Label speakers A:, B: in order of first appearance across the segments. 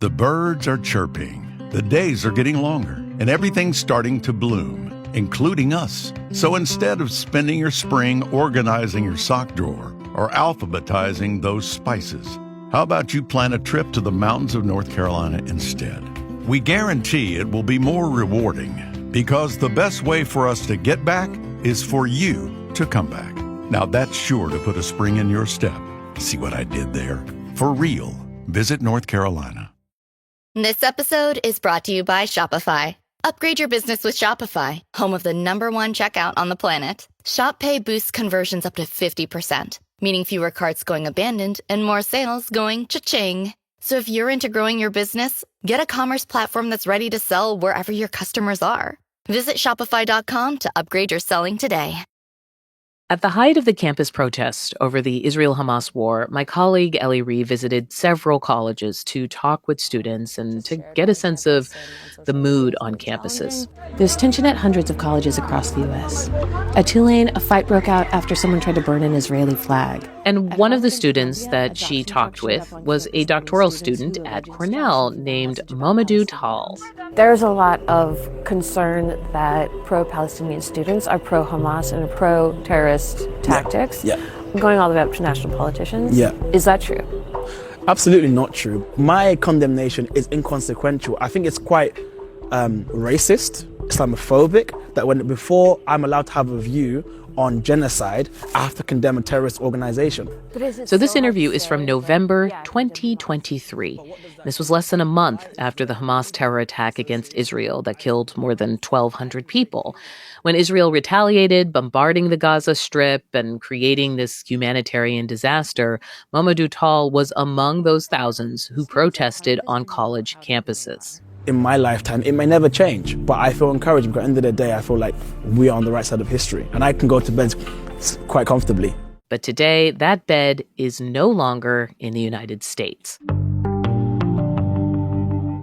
A: The birds are chirping, the days are getting longer, and everything's starting to bloom, including us. So instead of spending your spring organizing your sock drawer or alphabetizing those spices, how about you plan a trip to the mountains of North Carolina instead? We guarantee it will be more rewarding because the best way for us to get back is for you to come back. Now that's sure to put a spring in your step. See what I did there? For real. Visit North Carolina.
B: This episode is brought to you by Shopify. Upgrade your business with Shopify, home of the #1 checkout on the planet. Shop Pay boosts conversions up to 50%, meaning fewer carts going abandoned and more sales going cha-ching. So if you're into growing your business, get a commerce platform that's ready to sell wherever your customers are. Visit Shopify.com to upgrade your selling today.
C: At the height of the campus protests over the Israel-Hamas war, my colleague Ellie Reeve visited several colleges to talk with students and to get a sense of the mood on campuses.
D: There's tension at hundreds of colleges across the U.S. At Tulane, a fight broke out after someone tried to burn an Israeli flag.
C: And one of the students that she talked with was a doctoral student at Cornell named Mamadou Tal.
D: There's a lot of concern that pro-Palestinian students are pro-Hamas and pro-terrorist tactics, going all the way up to national politicians. Is that true?
E: Absolutely not true. My condemnation is inconsequential. I think it's quite racist, Islamophobic, that before I'm allowed to have a view on genocide, I have to condemn a terrorist organization.
C: So this interview is from November 2023. This was less than a month after the Hamas terror attack against Israel that killed more than 1,200 people. When Israel retaliated, bombarding the Gaza Strip and creating this humanitarian disaster, Mamadou Tal was among those thousands who protested on college campuses.
E: In my lifetime, it may never change, but I feel encouraged because at the end of the day, I feel like we are on the right side of history and I can go to bed quite comfortably.
C: But today, that bed is no longer in the United States.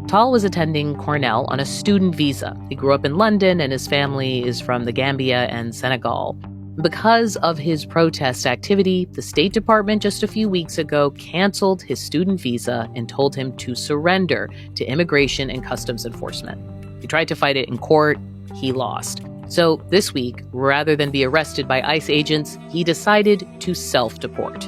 C: Tal was attending Cornell on a student visa. He grew up in London and his family is from the Gambia and Senegal. Because of his protest activity, the State Department just a few weeks ago canceled his student visa and told him to surrender to Immigration and Customs Enforcement. He tried to fight it in court. He lost. So this week, rather than be arrested by ICE agents, he decided to self-deport.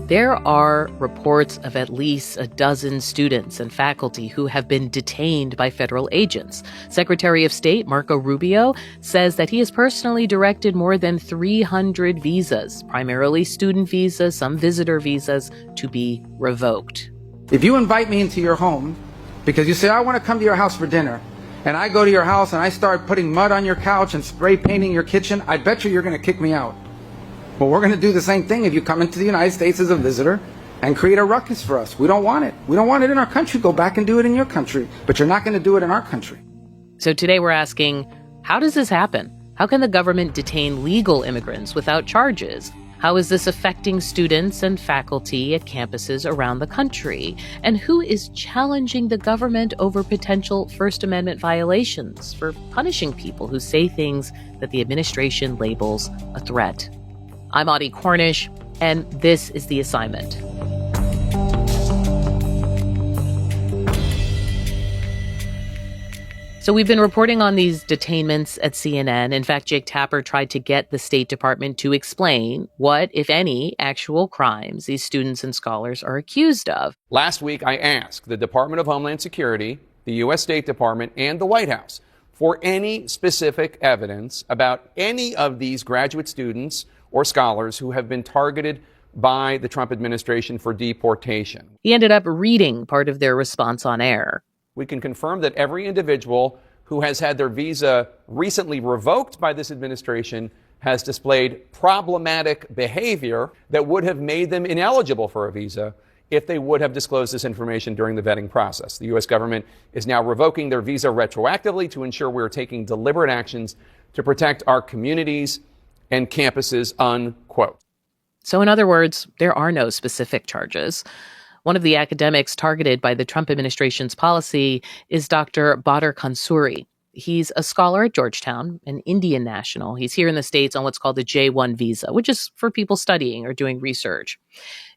C: There are reports of at least a dozen students and faculty who have been detained by federal agents. Secretary of State Marco Rubio says that he has personally directed more than 300 visas, primarily student visas, some visitor visas, to be revoked.
F: If you invite me into your home because you say, I want to come to your house for dinner, and I go to your house and I start putting mud on your couch and spray painting your kitchen, I bet you're going to kick me out. Well, we're going to do the same thing if you come into the United States as a visitor and create a ruckus for us. We don't want it. We don't want it in our country. Go back and do it in your country. But you're not going to do it in our country.
C: So today we're asking, how does this happen? How can the government detain legal immigrants without charges? How is this affecting students and faculty at campuses around the country? And who is challenging the government over potential First Amendment violations for punishing people who say things that the administration labels a threat? I'm Audie Cornish, and this is The Assignment. So we've been reporting on these detainments at CNN. In fact, Jake Tapper tried to get the State Department to explain what, if any, actual crimes these students and scholars are accused of.
G: Last week, I asked the Department of Homeland Security, the U.S. State Department, and the White House for any specific evidence about any of these graduate students or scholars who have been targeted by the Trump administration for deportation.
C: He ended up reading part of their response on air.
G: We can confirm that every individual who has had their visa recently revoked by this administration has displayed problematic behavior that would have made them ineligible for a visa if they would have disclosed this information during the vetting process. The U.S. government is now revoking their visa retroactively to ensure we're taking deliberate actions to protect our communities and campuses, unquote.
C: So in other words, there are no specific charges. One of the academics targeted by the Trump administration's policy is Dr. Badr Khansouri. He's a scholar at Georgetown, an Indian national. He's here in the States on what's called the J-1 visa, which is for people studying or doing research.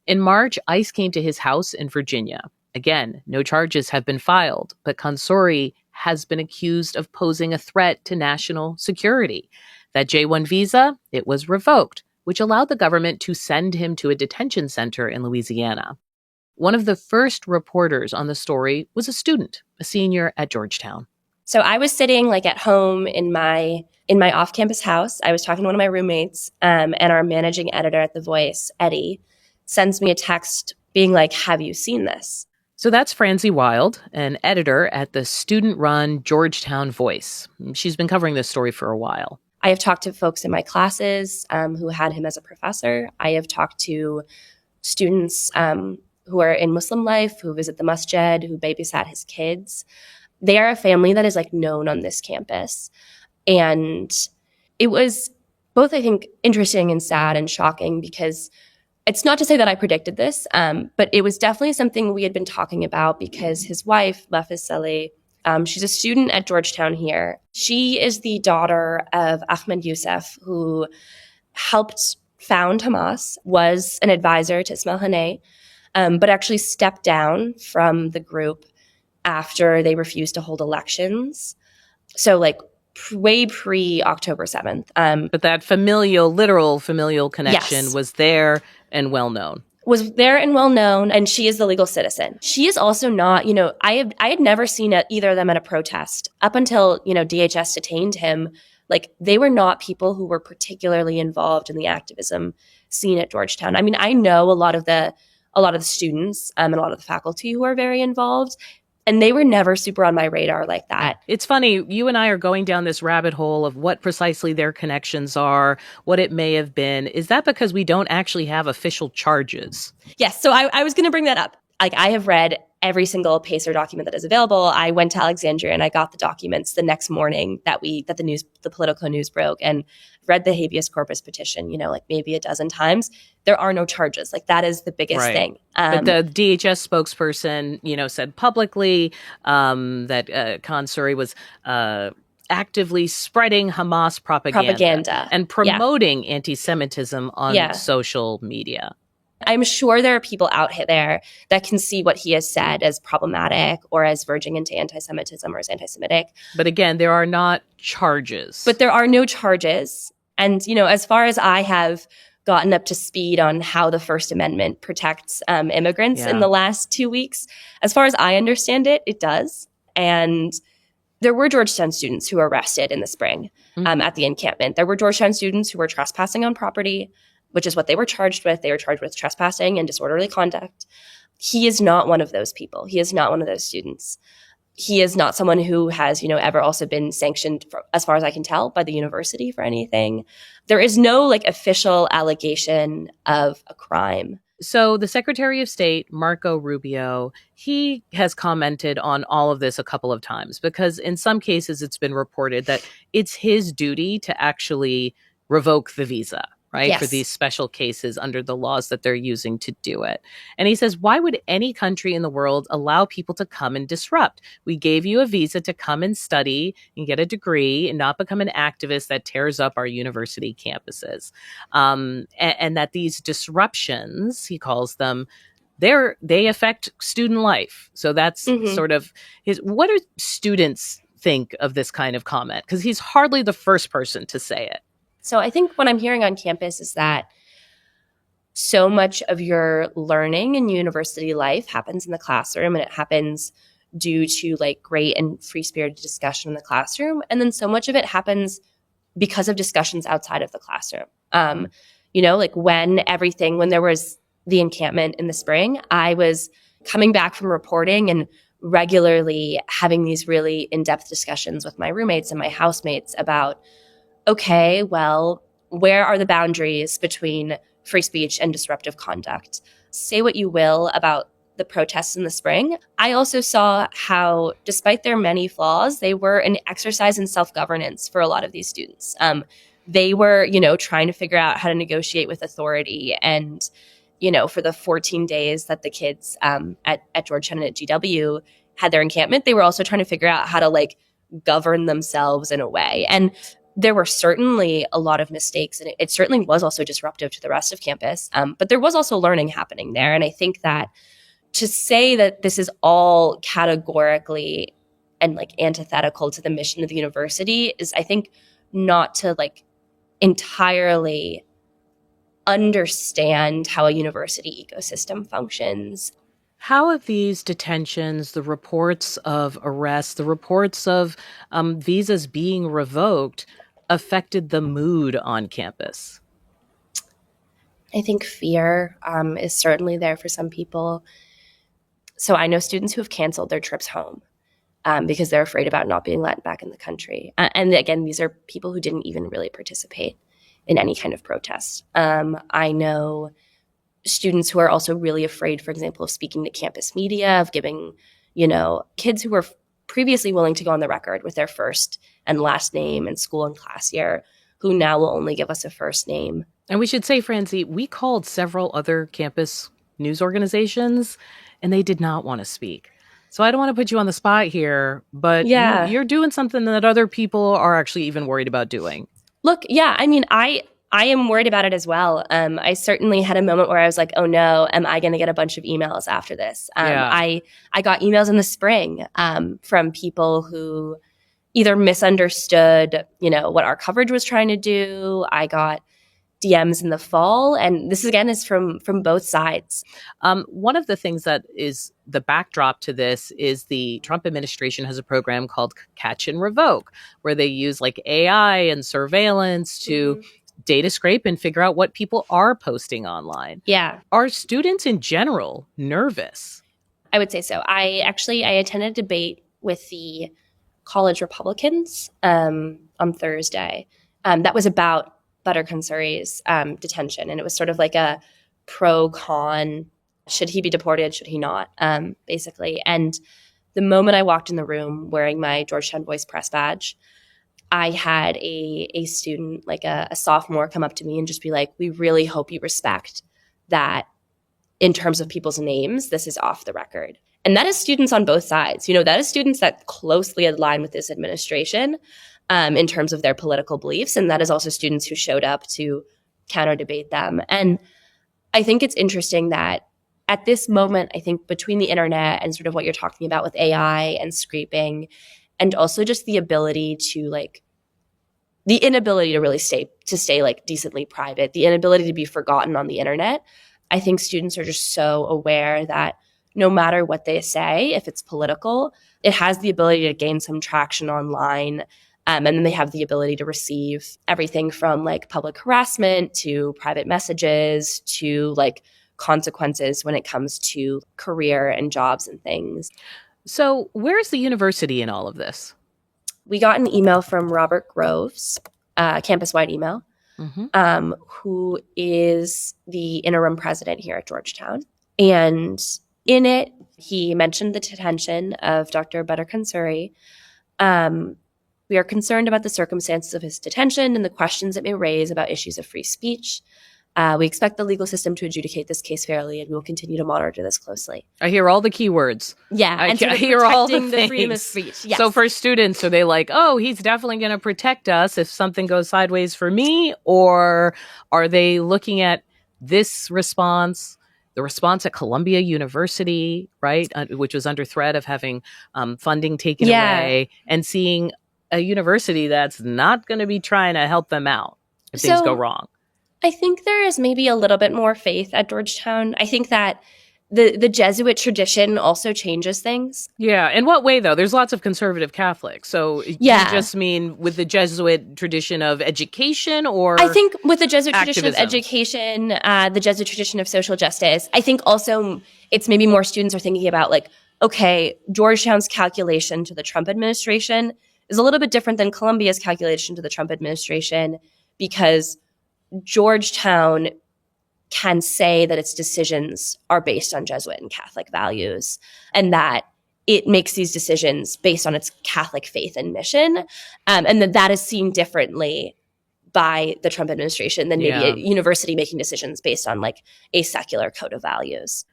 C: In March, ICE came to his house in Virginia. Again, no charges have been filed, but Consori has been accused of posing a threat to national security. That J-1 visa, it was revoked, which allowed the government to send him to a detention center in Louisiana. One of the first reporters on the story was a student, a senior at Georgetown.
H: So I was sitting at home in my off-campus house. I was talking to one of my roommates, and our managing editor at The Voice, Eddie, sends me a text being like, "Have you seen this?"
C: So that's Francie Wild, an editor at the student-run Georgetown Voice. She's been covering this story for a while.
H: I have talked to folks in my classes who had him as a professor. I have talked to students who are in Muslim life, who visit the masjid, who babysat his kids. They are a family that is known on this campus. And it was both, I think, interesting and sad and shocking, because it's not to say that I predicted this, but it was definitely something we had been talking about, because his wife, Lafis Saleh, she's a student at Georgetown here. She is the daughter of Ahmed Youssef, who helped found Hamas, was an advisor to Ismail Haniyeh, but actually stepped down from the group after they refused to hold elections. So way pre-October 7th.
C: But that literal familial connection was there and well-known.
H: Was there and well-known, and she is the legal citizen. She is also not, I had never seen either of them at a protest. Up until, DHS detained him, they were not people who were particularly involved in the activism scene at Georgetown. I mean, I know a lot of the students and a lot of the faculty who are very involved, and they were never super on my radar like that.
C: It's funny, you and I are going down this rabbit hole of what precisely their connections are, what it may have been. Is that because we don't actually have official charges?
H: Yes, so I was going to bring that up. I have read every single PACER document that is available. I went to Alexandria and I got the documents the next morning that the Politico news broke, and read the habeas corpus petition, maybe a dozen times. There are no charges. That is the biggest thing.
C: But the DHS spokesperson, said publicly that Consori was actively spreading Hamas propaganda. And promoting anti-Semitism on social media.
H: I'm sure there are people out there that can see what he has said as problematic or as verging into anti-Semitism or as anti-Semitic.
C: But again, there are not charges.
H: But there are no charges. And, as far as I have gotten up to speed on how the First Amendment protects immigrants in the last 2 weeks, as far as I understand it, it does. And there were Georgetown students who were arrested in the spring at the encampment. There were Georgetown students who were trespassing on property, which is what they were charged with. They were charged with trespassing and disorderly conduct. He is not one of those people. He is not one of those students. He is not someone who has, ever also been sanctioned, as far as I can tell, by the university for anything. There is no official allegation of a crime.
C: So the Secretary of State, Marco Rubio, he has commented on all of this a couple of times, because in some cases it's been reported that it's his duty to actually revoke the visa. Right?
H: Yes.
C: For these special cases under the laws that they're using to do it. And he says, why would any country in the world allow people to come and disrupt? We gave you a visa to come and study and get a degree and not become an activist that tears up our university campuses. And that these disruptions, he calls them, they affect student life. So that's sort of what do students think of this kind of comment? Because he's hardly the first person to say it.
H: So I think what I'm hearing on campus is that so much of your learning in university life happens in the classroom, and it happens due to great and free-spirited discussion in the classroom. And then so much of it happens because of discussions outside of the classroom. When there was the encampment in the spring, I was coming back from reporting and regularly having these really in-depth discussions with my roommates and my housemates about, okay, well, where are the boundaries between free speech and disruptive conduct? Say what you will about the protests in the spring. I also saw how, despite their many flaws, they were an exercise in self-governance for a lot of these students. They were, trying to figure out how to negotiate with authority. And, for the 14 days that the kids at Georgetown and at GW had their encampment, they were also trying to figure out how to govern themselves in a way. And there were certainly a lot of mistakes, and it certainly was also disruptive to the rest of campus. But there was also learning happening there. And I think that to say that this is all categorically and like antithetical to the mission of the university is, I think, not to like entirely understand how a university ecosystem functions.
C: How have these detentions, the reports of arrests, the reports of visas being revoked affected the mood on campus?
H: I think fear is certainly there for some people. So I know students who have canceled their trips home because they're afraid about not being let back in the country. And again, these are people who didn't even really participate in any kind of protest. I know students who are also really afraid, for example, of speaking to campus media, of giving, kids who were previously willing to go on the record with their first and last name and school and class year, who now will only give us a first name.
C: And we should say, Francie, we called several other campus news organizations, and they did not want to speak. So I don't want to put you on the spot here, but you're doing something that other people are actually even worried about doing.
H: Look, I mean, I am worried about it as well. I certainly had a moment where I was like, oh no, am I going to get a bunch of emails after this? I got emails in the spring from people who either misunderstood, what our coverage was trying to do. I got DMs in the fall. And this, again, is from both sides.
C: One of the things that is the backdrop to this is the Trump administration has a program called Catch and Revoke, where they use like AI and surveillance to data scrape and figure out what people are posting online.
H: Yeah.
C: Are students in general nervous?
H: I would say so. I attended a debate with the college Republicans on Thursday. That was about Buttercon Surrey's detention. And it was sort of like a pro-con, should he be deported, should he not, basically. And the moment I walked in the room wearing my Georgetown Voice press badge, I had a student, like a sophomore, come up to me and just be like, we really hope you respect that in terms of people's names, this is off the record. And that is students on both sides. That is students that closely align with this administration in terms of their political beliefs. And that is also students who showed up to counter debate them. And I think it's interesting that at this moment, I think between the internet and sort of what you're talking about with AI and scraping, and also just the ability to the inability to really stay like decently private, the inability to be forgotten on the internet. I think students are just so aware that no matter what they say, if it's political, it has the ability to gain some traction online. And then they have the ability to receive everything from like public harassment to private messages to like consequences when it comes to career and jobs and things.
C: So where's the university in all of this?
H: We got an email from Robert Groves, campus-wide email, who is the interim president here at Georgetown. And in it, he mentioned the detention of Dr. Buttercon Surrey. We are concerned about the circumstances of his detention and the questions it may raise about issues of free speech. We expect the legal system to adjudicate this case fairly, and we will continue to monitor this closely.
C: I hear all the keywords.
H: Yeah,
C: I
H: and sort of
C: hear all the
H: protecting the freedom of speech. Yes.
C: So for students, are they like, oh, he's definitely going to protect us if something goes sideways for me? Or are they looking at this response, the response at Columbia University, right, which was under threat of having funding taken away, and seeing a university that's not going to be trying to help them out if things go wrong?
H: I think there is maybe a little bit more faith at Georgetown. I think that the Jesuit tradition also changes things.
C: Yeah. In what way, though? There's lots of conservative Catholics. So you just mean with the Jesuit tradition of education, or
H: I think with the Jesuit
C: activism?
H: Tradition of education, the Jesuit tradition of social justice. I think also it's maybe more students are thinking about like, okay, Georgetown's calculation to the Trump administration is a little bit different than Columbia's calculation to the Trump administration, because Georgetown can say that its decisions are based on Jesuit and Catholic values, and that it makes these decisions based on its Catholic faith and mission, and that is seen differently by the Trump administration than maybe a university making decisions based on like a secular code of values.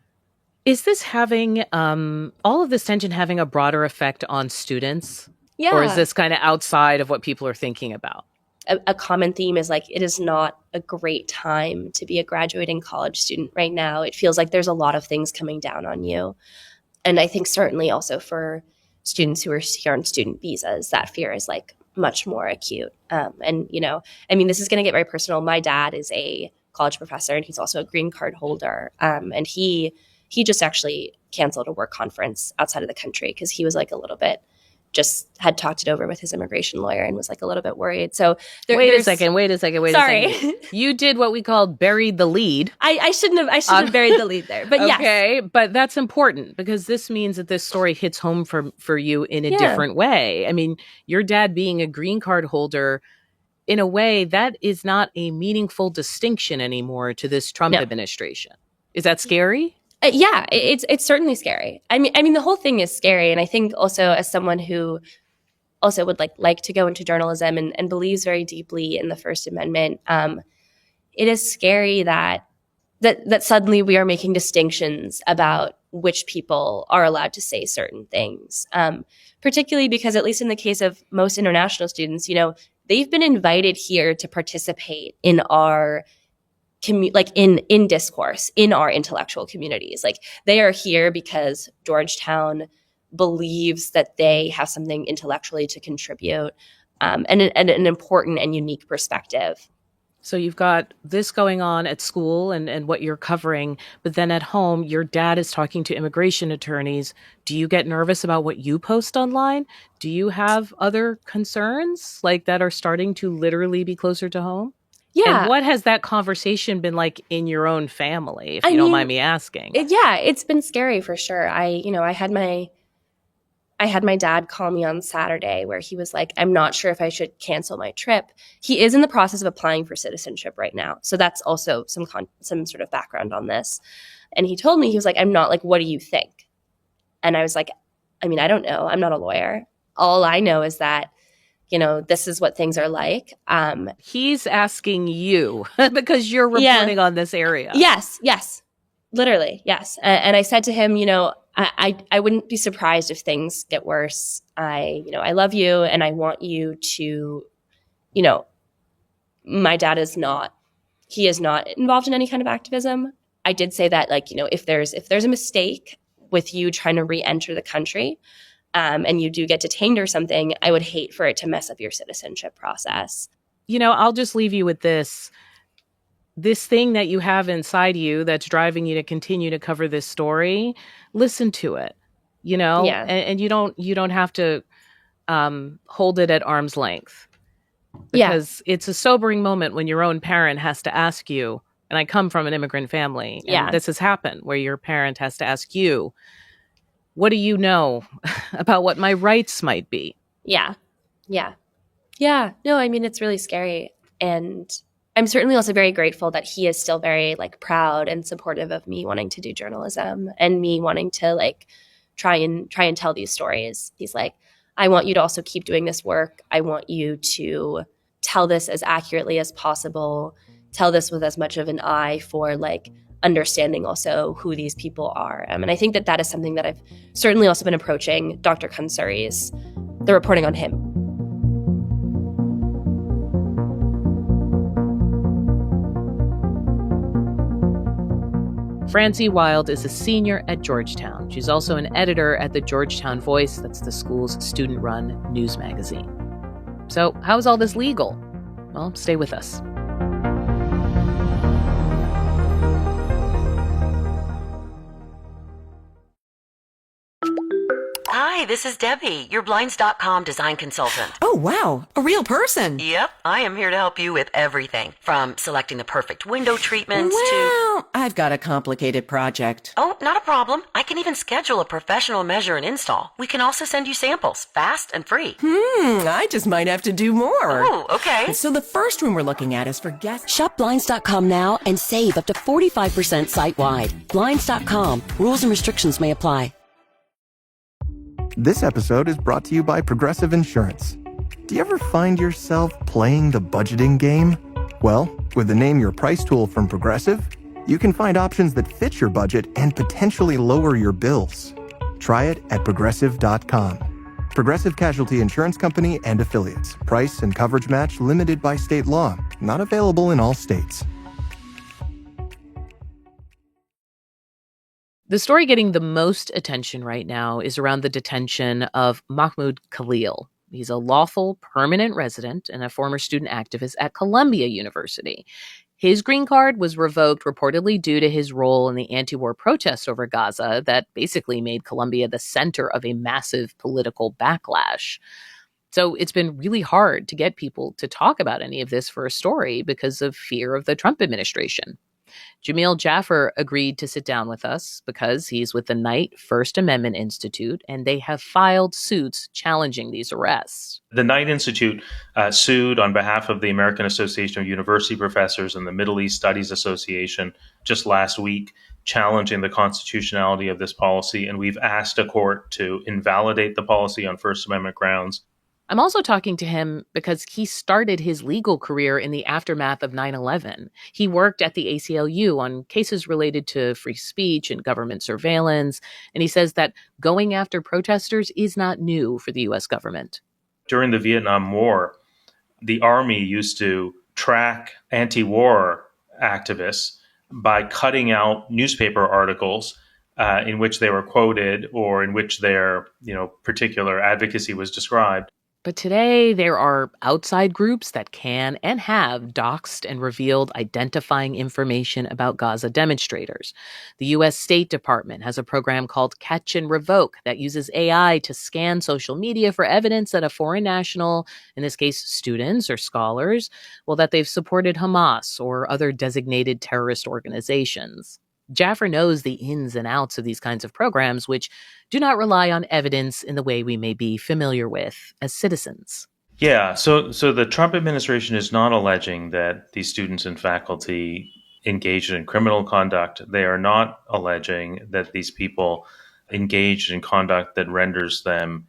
C: Is this having all of this tension having a broader effect on students?
H: Yeah.
C: Or is this kind of outside of what people are thinking about?
H: a common theme is like, it is not a great time to be a graduating college student right now. It feels like there's a lot of things coming down on you. And I think certainly also for students who are here on student visas, that fear is like much more acute. And, this is going to get very personal. My dad is a college professor and he's also a green card holder. And he just actually canceled a work conference outside of the country because he was like a little bit, just had talked it over with his immigration lawyer and was like a little bit worried. So
C: wait a second.
H: Sorry.
C: You did what we call buried the lead.
H: I shouldn't have buried the lead there, but yes.
C: Okay, but that's important because this means that this story hits home for you in a different way. I mean, your dad being a green card holder, in a way, that is not a meaningful distinction anymore to this Trump administration. Is that scary?
H: Yeah, it's certainly scary. I mean, the whole thing is scary. And I think also as someone who also would like to go into journalism and believes very deeply in the First Amendment, it is scary that suddenly we are making distinctions about which people are allowed to say certain things, particularly because at least in the case of most international students, they've been invited here to participate in our in discourse, in our intellectual communities. Like, they are here because Georgetown believes that they have something intellectually to contribute, and an important and unique perspective.
C: So you've got this going on at school and what you're covering, but then at home, your dad is talking to immigration attorneys. Do you get nervous about what you post online? Do you have other concerns like that are starting to literally be closer to home?
H: Yeah.
C: And what has that conversation been like in your own family, if you don't mind me asking?
H: It's been scary for sure. I had my dad call me on Saturday where he was like, I'm not sure if I should cancel my trip. He is in the process of applying for citizenship right now. So that's also some sort of background on this. And he told me, he was like, I'm not, like, what do you think? And I was like, I don't know. I'm not a lawyer. All I know is that, this is what things are like.
C: He's asking you because you're reporting on this area.
H: Yes. Literally, yes. And I said to him, I wouldn't be surprised if things get worse. I love you and I want you to, my dad is not involved in any kind of activism. I did say that, if there's a mistake with you trying to re-enter the country, and you do get detained or something, I would hate for it to mess up your citizenship process.
C: I'll just leave you with this. This thing that you have inside you that's driving you to continue to cover this story, listen to it, and you don't have to hold it at arm's length. Because it's a sobering moment when your own parent has to ask you, and I come from an immigrant family, and this has happened, where your parent has to ask you, what do you know about what my rights might be?
H: Yeah. No, it's really scary. And I'm certainly also very grateful that he is still very proud and supportive of me wanting to do journalism and me wanting to try and tell these stories. He's like, I want you to also keep doing this work. I want you to tell this as accurately as possible. Tell this with as much of an eye for understanding also who these people are. And I think that is something that I've certainly also been approaching Dr. Khansari's, the reporting on him.
C: Francie Wild is a senior at Georgetown. She's also an editor at the Georgetown Voice. That's the school's student-run news magazine. So how is all this legal? Well, stay with us.
I: Hi, this is Debbie, your Blinds.com design consultant.
J: Oh, wow. A real person.
I: Yep, I am here to help you with everything, from selecting the perfect window treatments
J: Well, I've got a complicated project.
I: Oh, not a problem. I can even schedule a professional measure and install. We can also send you samples, fast and free.
J: I just might have to do more.
I: Oh, okay.
J: So the first room we're looking at is for guests.
K: Shop Blinds.com now and save up to 45% site-wide. Blinds.com. Rules and restrictions may apply.
L: This episode is brought to you by Progressive Insurance. Do you ever find yourself playing the budgeting game? Well, with the Name Your Price tool from Progressive, you can find options that fit your budget and potentially lower your bills. Try it at Progressive.com. Progressive Casualty Insurance Company and Affiliates. Price and coverage match limited by state law. Not available in all states.
C: The story getting the most attention right now is around the detention of Mahmoud Khalil. He's a lawful permanent resident and a former student activist at Columbia University. His green card was revoked reportedly due to his role in the anti-war protests over Gaza that basically made Columbia the center of a massive political backlash. So it's been really hard to get people to talk about any of this for a story because of fear of the Trump administration. Jamil Jaffer agreed to sit down with us because he's with the Knight First Amendment Institute, and they have filed suits challenging these arrests.
M: The Knight Institute sued on behalf of the American Association of University Professors and the Middle East Studies Association just last week, challenging the constitutionality of this policy, and we've asked a court to invalidate the policy on First Amendment grounds.
C: I'm also talking to him because he started his legal career in the aftermath of 9/11. He worked at the ACLU on cases related to free speech and government surveillance, and he says that going after protesters is not new for the U.S. government.
M: During the Vietnam War, the Army used to track anti-war activists by cutting out newspaper articles in which they were quoted or in which their particular advocacy was described.
C: But today, there are outside groups that can and have doxed and revealed identifying information about Gaza demonstrators. The U.S. State Department has a program called Catch and Revoke that uses AI to scan social media for evidence that a foreign national, in this case students or scholars, that they've supported Hamas or other designated terrorist organizations. Jaffer knows the ins and outs of these kinds of programs, which do not rely on evidence in the way we may be familiar with as citizens.
M: Yeah, so the Trump administration is not alleging that these students and faculty engaged in criminal conduct. They are not alleging that these people engaged in conduct that renders them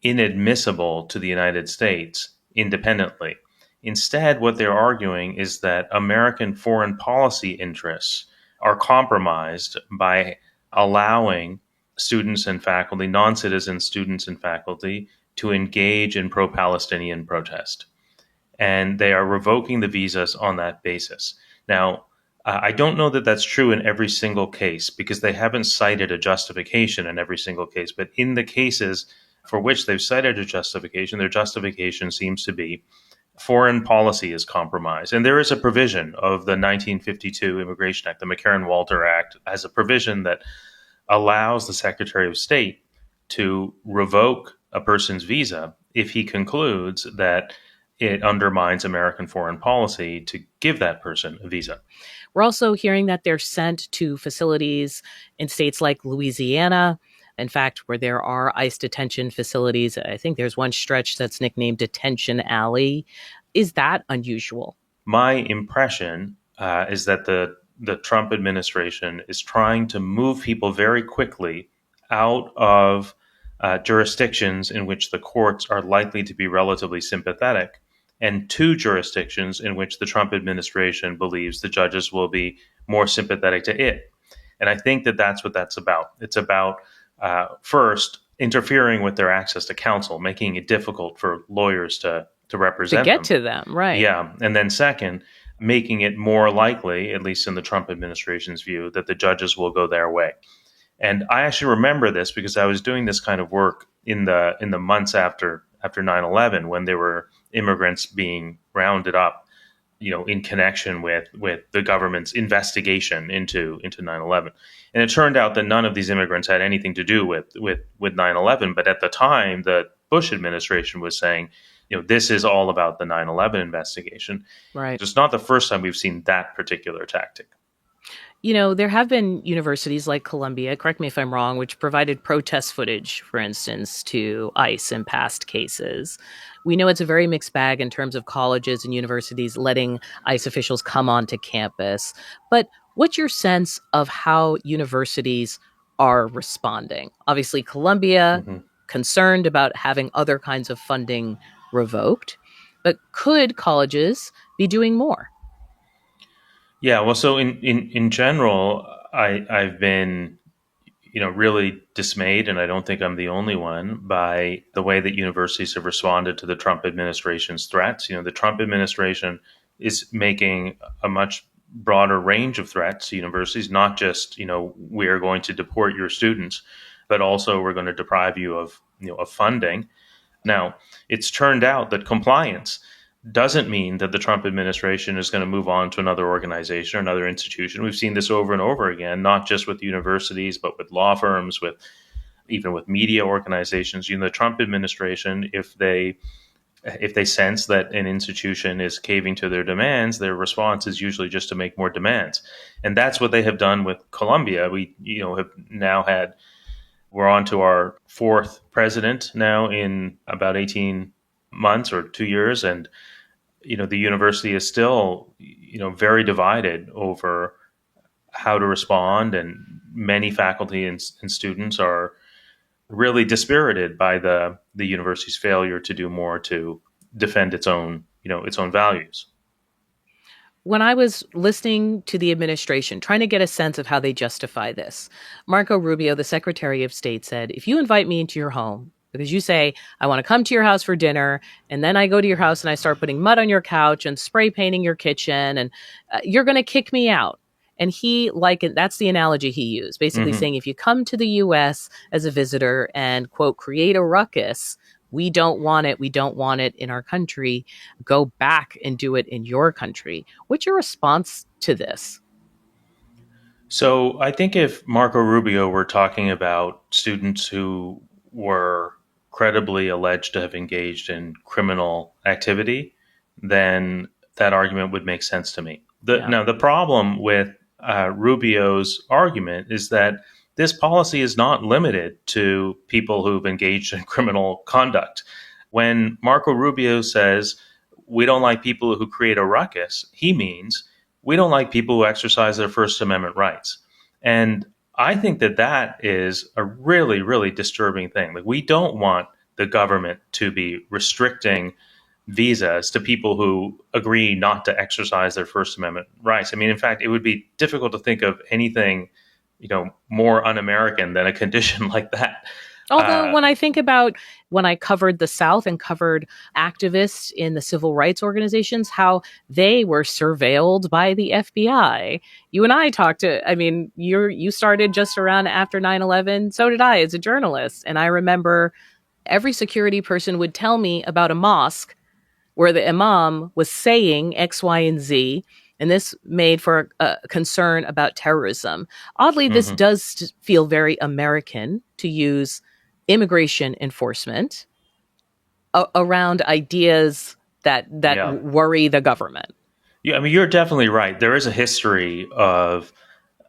M: inadmissible to the United States independently. Instead, what they're arguing is that American foreign policy interests are compromised by allowing students and faculty, non-citizen students and faculty, to engage in pro-Palestinian protest. And they are revoking the visas on that basis. Now, I don't know that that's true in every single case because they haven't cited a justification in every single case. But in the cases for which they've cited a justification, their justification seems to be foreign policy is compromised. And there is a provision of the 1952 Immigration Act, the McCarran-Walter Act, has a provision that allows the Secretary of State to revoke a person's visa if he concludes that it undermines American foreign policy to give that person a visa.
C: We're also hearing that they're sent to facilities in states like Louisiana. In fact, where there are ICE detention facilities, I think there's one stretch that's nicknamed Detention Alley. Is that unusual?
M: My impression is that the Trump administration is trying to move people very quickly out of jurisdictions in which the courts are likely to be relatively sympathetic and to jurisdictions in which the Trump administration believes the judges will be more sympathetic to it. And I think that that's what that's about. It's about first, interfering with their access to counsel, making it difficult for lawyers to represent them.
C: To get to them, right.
M: Yeah. And then second, making it more likely, at least in the Trump administration's view, that the judges will go their way. And I actually remember this because I was doing this kind of work in the months after 9/11 when there were immigrants being rounded up, in connection with the government's investigation into 9/11. And it turned out that none of these immigrants had anything to do with 9/11. But at the time, the Bush administration was saying, this is all about the 9/11 investigation.
C: Right.
M: It's not the first time we've seen that particular tactic.
C: There have been universities like Columbia, correct me if I'm wrong, which provided protest footage, for instance, to ICE in past cases. We know it's a very mixed bag in terms of colleges and universities letting ICE officials come onto campus. But what's your sense of how universities are responding? Obviously, Columbia, concerned about having other kinds of funding revoked. But could colleges be doing more?
M: Yeah, well, so in general, I've been, really dismayed, and I don't think I'm the only one, by the way that universities have responded to the Trump administration's threats. The Trump administration is making a much broader range of threats to universities, not just, we are going to deport your students, but also we're going to deprive you of funding. Now, it's turned out that compliance doesn't mean that the Trump administration is going to move on to another organization or another institution. We've seen this over and over again, not just with universities, but with law firms, even with media organizations. The Trump administration, if they sense that an institution is caving to their demands, their response is usually just to make more demands. And that's what they have done with Colombia. We, have now we're on to our fourth president now in about 18 months or 2 years. And, the university is still, very divided over how to respond. And many faculty and students are really dispirited by the university's failure to do more to defend its own values.
C: When I was listening to the administration, trying to get a sense of how they justify this, Marco Rubio, the Secretary of State, said, if you invite me into your home because you say, I want to come to your house for dinner, and then I go to your house and I start putting mud on your couch and spray painting your kitchen, and you're going to kick me out. And that's the analogy he used, basically saying, if you come to the U.S. as a visitor and, quote, create a ruckus, we don't want it. We don't want it in our country. Go back and do it in your country. What's your response to this?
M: So I think if Marco Rubio were talking about students who were credibly alleged to have engaged in criminal activity, then that argument would make sense to me. Now, the problem with Rubio's argument is that this policy is not limited to people who've engaged in criminal conduct. When Marco Rubio says we don't like people who create a ruckus, he means we don't like people who exercise their First Amendment rights. And I think that is a really, really disturbing thing. Like, we don't want the government to be restricting visas to people who agree not to exercise their First Amendment rights. I mean, in fact, it would be difficult to think of anything, more un-American than a condition like that.
C: Although when I think about when I covered the South and covered activists in the civil rights organizations, how they were surveilled by the FBI. You and I you started just around after 9/11. So did I as a journalist. And I remember every security person would tell me about a mosque where the imam was saying X, Y, and Z. And this made for a concern about terrorism. Oddly, this does feel very American to use immigration enforcement around ideas that worry the government.
M: Yeah, I mean, you're definitely right. There is a history of,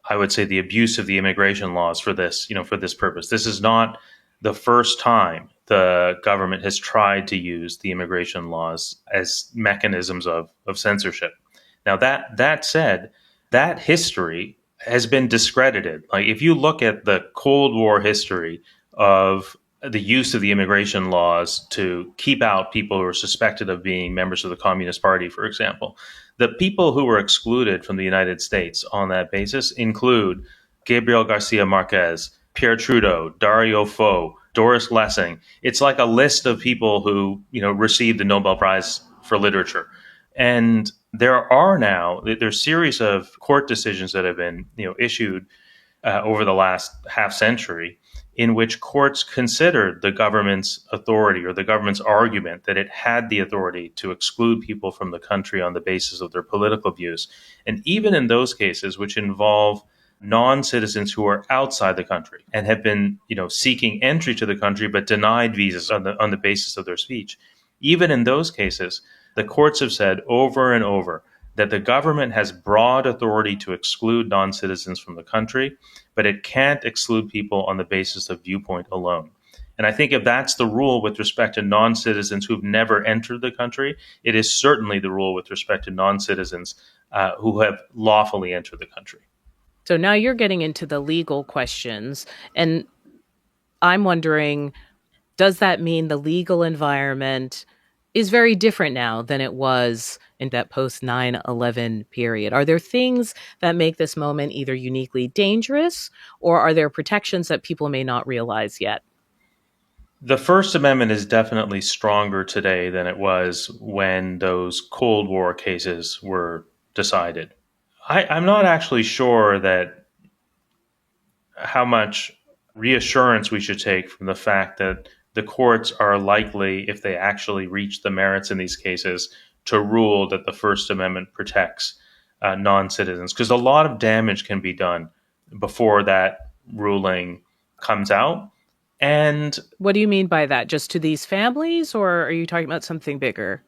M: I would say, the abuse of the immigration laws for this purpose. This is not the first time the government has tried to use the immigration laws as mechanisms of censorship. Now, that said, that history has been discredited. Like, if you look at the Cold War history of the use of the immigration laws to keep out people who are suspected of being members of the Communist Party, for example, the people who were excluded from the United States on that basis include Gabriel Garcia Marquez, Pierre Trudeau, Dario Fo, Doris Lessing. It's like a list of people who, received the Nobel Prize for Literature. And there's a series of court decisions that have been, issued over the last half century in which courts considered the government's authority or the government's argument that it had the authority to exclude people from the country on the basis of their political views. And even in those cases, which involve non-citizens who are outside the country and have been, seeking entry to the country but denied visas on the basis of their speech, even in those cases, the courts have said over and over that the government has broad authority to exclude non-citizens from the country, but it can't exclude people on the basis of viewpoint alone. And I think if that's the rule with respect to non-citizens who've never entered the country, it is certainly the rule with respect to non-citizens who have lawfully entered the country.
C: So now you're getting into the legal questions. And I'm wondering, does that mean the legal environment is very different now than it was in that post 9/11 period. Are there things that make this moment either uniquely dangerous, or are there protections that people may not realize yet?
M: The First Amendment is definitely stronger today than it was when those Cold War cases were decided. I'm not actually sure that how much reassurance we should take from the fact that the courts are likely, if they actually reach the merits in these cases, to rule that the First Amendment protects non-citizens, because a lot of damage can be done before that ruling comes out. And
C: what do you mean by that? Just to these families, or are you talking about something bigger?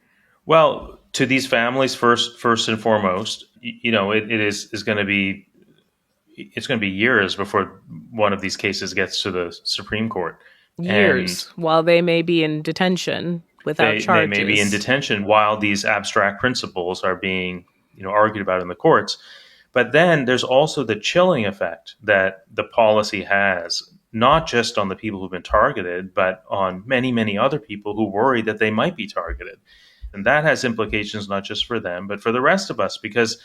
M: Well, to these families first and foremost, it is going to be, it's going to be years before one of these cases gets to the Supreme Court.
C: Years, while they may be in detention without charges.
M: They may be in detention while these abstract principles are being, argued about in the courts. But then there's also the chilling effect that the policy has, not just on the people who've been targeted, but on many, many other people who worry that they might be targeted. And that has implications not just for them, but for the rest of us, because,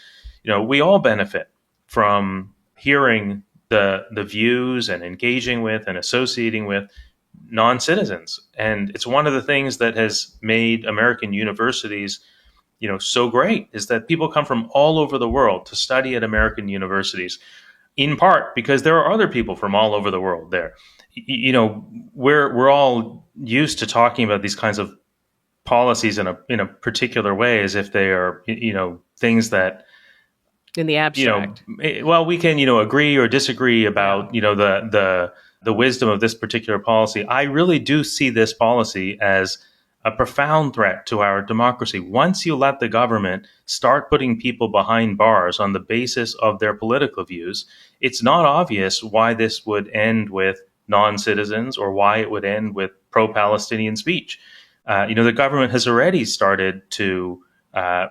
M: we all benefit from hearing the views and engaging with and associating with non-citizens. And it's one of the things that has made American universities, so great, is that people come from all over the world to study at American universities, in part because there are other people from all over the world there. We're all used to talking about these kinds of policies in a particular way as if they are, things that
C: in the abstract.
M: We can, agree or disagree about, the wisdom of this particular policy. I really do see this policy as a profound threat to our democracy. Once you let the government start putting people behind bars on the basis of their political views, it's not obvious why this would end with non-citizens or why it would end with pro-Palestinian speech. The government has already started to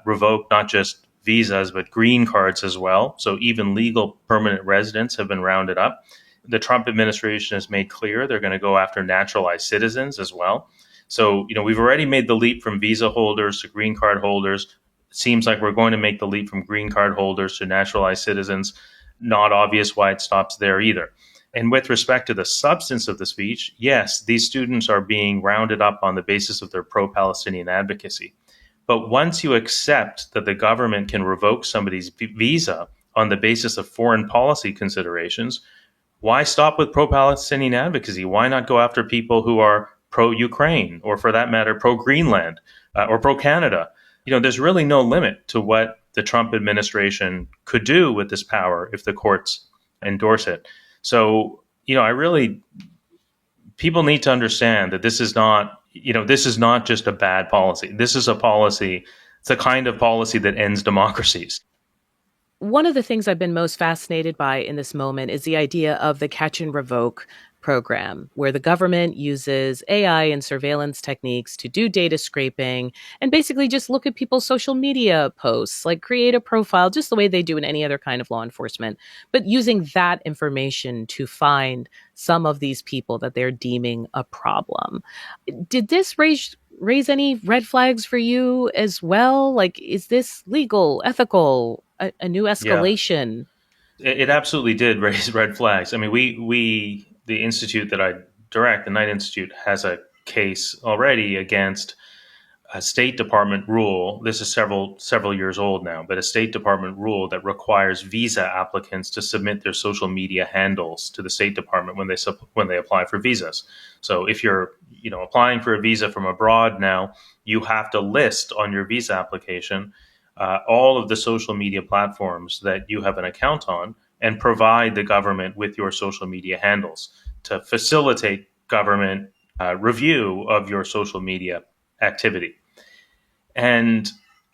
M: revoke not just visas, but green cards as well. So even legal permanent residents have been rounded up. The Trump administration has made clear they're going to go after naturalized citizens as well. So, we've already made the leap from visa holders to green card holders. It seems like we're going to make the leap from green card holders to naturalized citizens. Not obvious why it stops there either. And with respect to the substance of the speech, yes, these students are being rounded up on the basis of their pro-Palestinian advocacy. But once you accept that the government can revoke somebody's visa on the basis of foreign policy considerations, why stop with pro-Palestinian advocacy? Why not go after people who are pro-Ukraine, or for that matter, pro-Greenland, or pro-Canada? There's really no limit to what the Trump administration could do with this power if the courts endorse it. So, people need to understand that this is not just a bad policy. This is a policy, it's a kind of policy that ends democracies.
C: One of the things I've been most fascinated by in this moment is the idea of the catch and revoke program, where the government uses AI and surveillance techniques to do data scraping and basically just look at people's social media posts, like create a profile just the way they do in any other kind of law enforcement, but using that information to find some of these people that they're deeming a problem. Did this raise any red flags for you as well? Like, is this legal, ethical, a new escalation?
M: Yeah. It absolutely did raise red flags. I mean, we the institute that I direct, the Knight Institute, has a case already against a State Department rule. This is several years old now, but a State Department rule that requires visa applicants to submit their social media handles to the State Department when they apply for visas. So if you're applying for a visa from abroad now, you have to list on your visa application all of the social media platforms that you have an account on, and provide the government with your social media handles to facilitate government review of your social media activity. And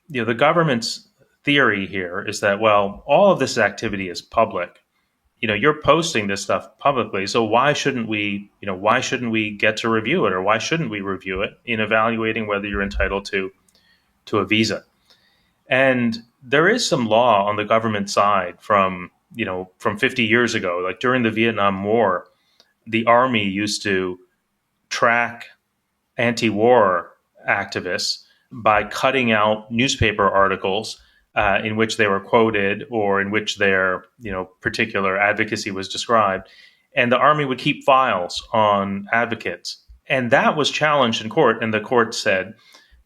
M: the government's theory here is that, well, all of this activity is public. You're posting this stuff publicly, so why shouldn't we get to review it, or why shouldn't we review it in evaluating whether you're entitled to a visa? And there is some law on the government side from 50 years ago. Like during the Vietnam War, the Army used to track anti-war activists by cutting out newspaper articles in which they were quoted or in which their particular advocacy was described. And the army would keep files on advocates. And that was challenged in court. And the court said,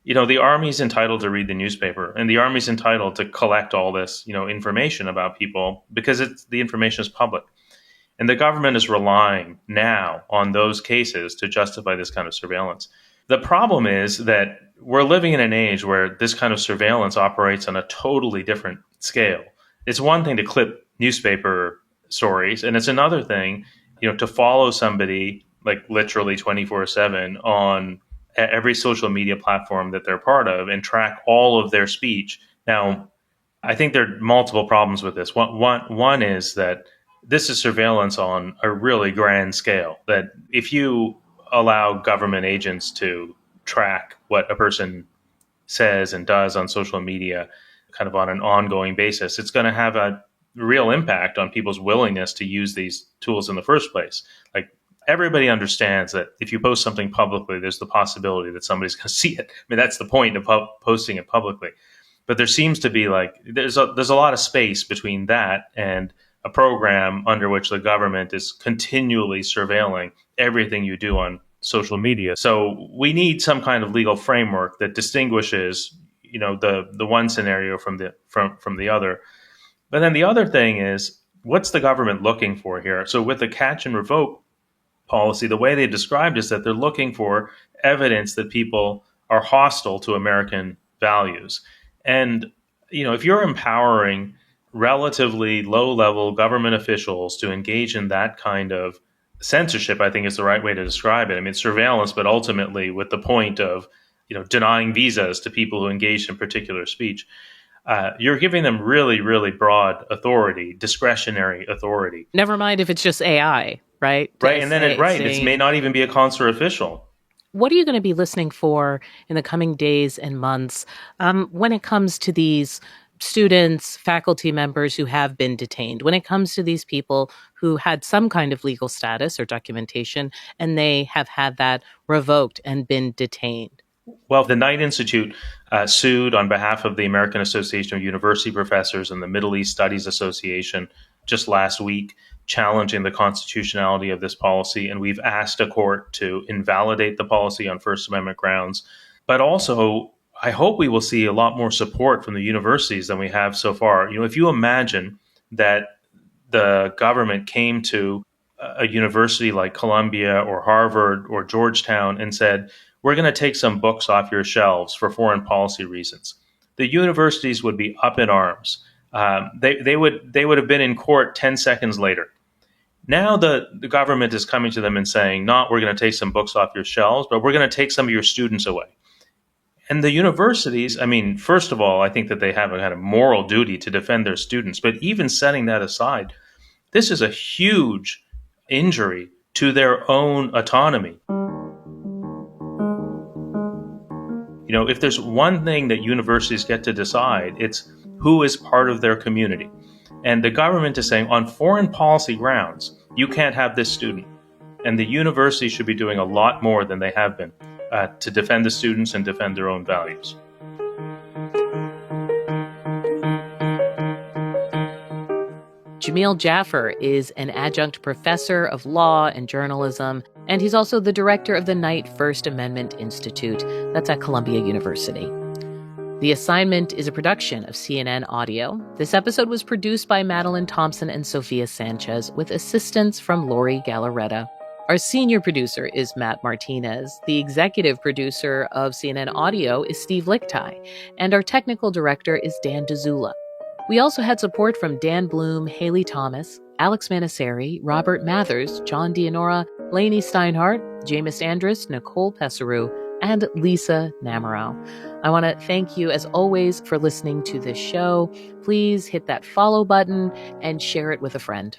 M: the army's entitled to read the newspaper, and the army's entitled to collect all this, information about people because the information is public. And the government is relying now on those cases to justify this kind of surveillance. The problem is that we're living in an age where this kind of surveillance operates on a totally different scale. It's one thing to clip newspaper stories, and it's another thing, to follow somebody like literally 24/7 on every social media platform that they're part of and track all of their speech. Now, I think there are multiple problems with this. One is that this is surveillance on a really grand scale, that if you allow government agents to track what a person says and does on social media kind of on an ongoing basis, it's going to have a real impact on people's willingness to use these tools in the first place. Like, everybody understands that if you post something publicly, there's the possibility that somebody's going to see it. I mean, that's the point of posting it publicly. But there seems to be there's a lot of space between that and a program under which the government is continually surveilling everything you do on social media. So we need some kind of legal framework that distinguishes, the one scenario from the other. But then the other thing is, what's the government looking for here? So with the catch and revoke policy, the way they described is that they're looking for evidence that people are hostile to American values. And, if you're empowering relatively low-level government officials to engage in that kind of censorship, I think is the right way to describe it. I mean, surveillance, but ultimately with the point of, denying visas to people who engaged in particular speech. You're giving them really, really broad authority, discretionary authority.
C: Never mind if it's just AI, right?
M: Right, and then it may not even be a consular official.
C: What are you going to be listening for in the coming days and months when it comes to these students, faculty members who have been detained, when it comes to these people who had some kind of legal status or documentation and they have had that revoked and been detained?
M: Well, the Knight Institute sued on behalf of the American Association of University Professors and the Middle East Studies Association just last week, challenging the constitutionality of this policy. And we've asked a court to invalidate the policy on First Amendment grounds. But also, I hope we will see a lot more support from the universities than we have so far. If you imagine that the government came to a university like Columbia or Harvard or Georgetown and said, we're going to take some books off your shelves for foreign policy reasons, the universities would be up in arms. They would have been in court 10 seconds later. Now the government is coming to them and saying, not we're going to take some books off your shelves, but we're going to take some of your students away. And the universities, I mean, first of all, I think that they have a kind of moral duty to defend their students. But even setting that aside, this is a huge injury to their own autonomy. If there's one thing that universities get to decide, it's who is part of their community. And the government is saying, on foreign policy grounds, you can't have this student. And the university should be doing a lot more than they have been to defend the students and defend their own values.
C: Jamil Jaffer is an adjunct professor of law and journalism, and he's also the director of the Knight First Amendment Institute. That's at Columbia University. The Assignment is a production of CNN Audio. This episode was produced by Madeline Thompson and Sophia Sanchez, with assistance from Lori Galarreta. Our senior producer is Matt Martinez. The executive producer of CNN Audio is Steve Lichtai, and our technical director is Dan Dzula. We also had support from Dan Bloom, Haley Thomas, Alex Manasseri, Robert Mathers, John Dianora, Lainey Steinhardt, Jameis Andrus, Nicole Pesseru, and Lisa Namerow. I want to thank you, as always, for listening to this show. Please hit that follow button and share it with a friend.